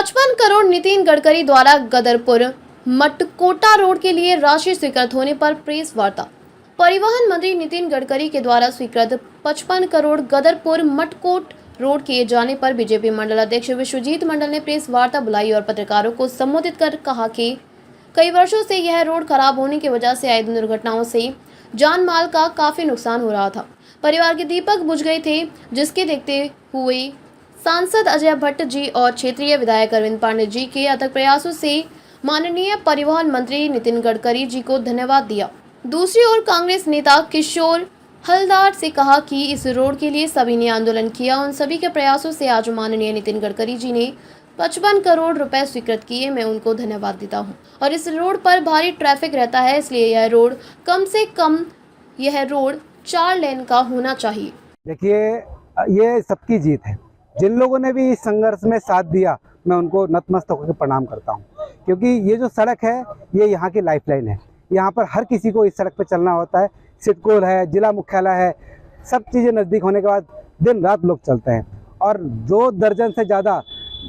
55 करोड़ नितिन गडकरी द्वारा गदरपुर मटकोटा रोड के लिए राशि स्वीकृत होने पर प्रेस वार्ता। परिवहन मंत्री नितिन गडकरी के द्वारा स्वीकृत 55 करोड़ गदरपुर मटकोट रोड किए जाने पर बीजेपी मंडल अध्यक्ष विश्वजीत मंडल ने प्रेस वार्ता बुलाई और पत्रकारों को संबोधित कर कहा कि कई वर्षों से यह रोड खराब होने की वजह से आए दिन दुर्घटनाओं से जान माल का काफी नुकसान हो रहा था। परिवार के दीपक बुझ गए थे, जिसके देखते हुए सांसद अजय भट्ट जी और क्षेत्रीय विधायक अरविंद पांडे जी के अथक प्रयासों से माननीय परिवहन मंत्री नितिन गडकरी जी को धन्यवाद दिया। दूसरी ओर कांग्रेस नेता किशोर हलदार से कहा कि इस रोड के लिए सभी ने आंदोलन किया। उन सभी के प्रयासों से आज माननीय नितिन गडकरी जी ने 55 करोड़ रुपए स्वीकृत किए। मैं उनको धन्यवाद देता हूं। और इस रोड पर भारी ट्रैफिक रहता है, इसलिए यह रोड कम से कम यह रोड 4 लेन का होना चाहिए। देखिए, ये सबकी जीत है। जिन लोगों ने भी इस संघर्ष में साथ दिया, मैं उनको नतमस्तक होकर प्रणाम करता हूँ, क्योंकि ये जो सड़क है ये यहाँ की लाइफलाइन है। यहाँ पर हर किसी को इस सड़क पर चलना होता है। सिडकोल है, जिला मुख्यालय है, सब चीज़ें नज़दीक होने के बाद दिन रात लोग चलते हैं। और 2 दर्जन से ज़्यादा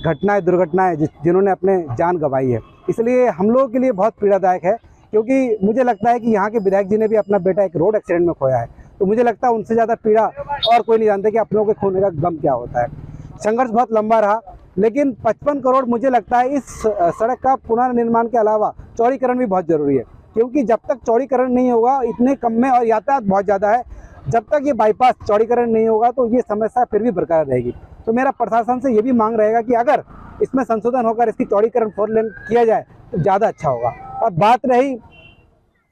दुर्घटनाएं जिन्होंने अपने जान गंवाई है, इसलिए हम लोगों के लिए बहुत पीड़ादायक है। क्योंकि मुझे लगता है कि यहाँ के विधायक जी ने भी अपना बेटा एक रोड एक्सीडेंट में खोया है, तो मुझे लगता है उनसे ज़्यादा पीड़ा और कोई नहीं जानते कि अपनों के खोने का गम क्या होता है। संघर्ष बहुत लंबा रहा, लेकिन 55 करोड़ मुझे लगता है इस सड़क का पुनर्निर्माण के अलावा चौड़ीकरण भी बहुत ज़रूरी है। क्योंकि जब तक चौड़ीकरण नहीं होगा, इतने कम में, और यातायात बहुत ज़्यादा है, जब तक ये बाईपास चौड़ीकरण नहीं होगा तो ये समस्या फिर भी बरकरार रहेगी। तो मेरा प्रशासन से ये भी मांग रहेगा कि अगर इसमें संशोधन होकर इसकी चौड़ीकरण 4 लेन किया जाए तो ज़्यादा अच्छा होगा। और बात रही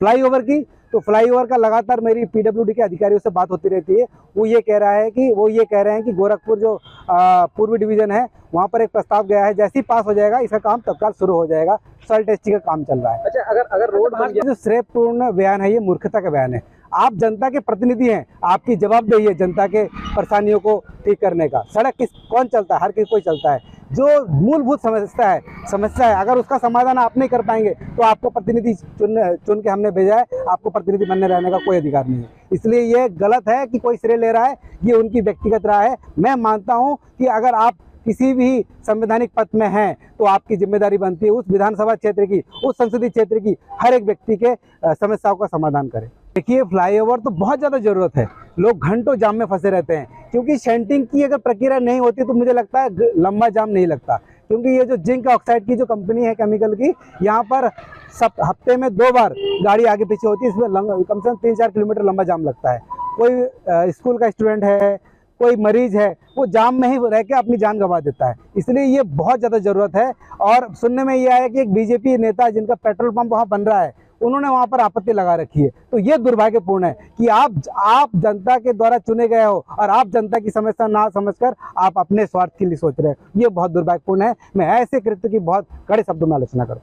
फ्लाईओवर की, तो फ्लाईओवर का लगातार मेरी पीडब्ल्यूडी के अधिकारियों से बात होती रहती है। वो ये कह रहे हैं कि गोरखपुर जो पूर्वी डिवीज़न है, वहाँ पर एक प्रस्ताव गया है, जैसे ही पास हो जाएगा इसका काम तत्काल शुरू हो जाएगा। सॉइल टेस्टिंग का काम चल रहा है। अच्छा, अगर रोड जो श्रेयपूर्ण बयान है, ये मूर्खता का बयान है। आप जनता के प्रतिनिधि हैं, आपकी जवाबदेही है जनता के परेशानियों को ठीक करने का। सड़क कौन चलता है? हर कोई चलता है। जो मूलभूत समस्या है, अगर उसका समाधान आप नहीं कर पाएंगे तो आपको प्रतिनिधि चुन के हमने भेजा है, आपको प्रतिनिधि बनने रहने का कोई अधिकार नहीं है। इसलिए ये गलत है कि कोई श्रेय ले रहा है, ये उनकी व्यक्तिगत राय है। मैं मानता हूँ कि अगर आप किसी भी संवैधानिक पद में हैं तो आपकी जिम्मेदारी बनती है उस विधानसभा क्षेत्र की, उस संसदीय क्षेत्र की हर एक व्यक्ति के समस्याओं का समाधान करें। देखिए, फ्लाईओवर तो बहुत ज़्यादा ज़रूरत है। लोग घंटों जाम में फंसे रहते हैं, क्योंकि शेंटिंग की अगर प्रक्रिया नहीं होती तो मुझे लगता है लंबा जाम नहीं लगता। क्योंकि ये जो जिंक ऑक्साइड की जो कंपनी है केमिकल की, यहाँ पर हफ्ते में 2 बार गाड़ी आगे पीछे होती है, इसमें कम से कम 3-4 किलोमीटर लंबा जाम लगता है। कोई स्कूल का स्टूडेंट है, कोई मरीज है, वो जाम में ही रह के अपनी जान गंवा देता है। इसलिए ये बहुत ज़्यादा ज़रूरत है। और सुनने में ये आया कि एक बीजेपी नेता जिनका पेट्रोल पंप वहाँ बन रहा है, उन्होंने वहाँ पर आपत्ति लगा रखी है। तो ये दुर्भाग्यपूर्ण है कि आप जनता के द्वारा चुने गए हो और आप जनता की समस्या ना समझकर आप अपने स्वार्थ के लिए सोच रहे हो। ये बहुत दुर्भाग्यपूर्ण है। मैं ऐसे कृत्य की बहुत कड़े शब्दों में आलोचना करता हूँ।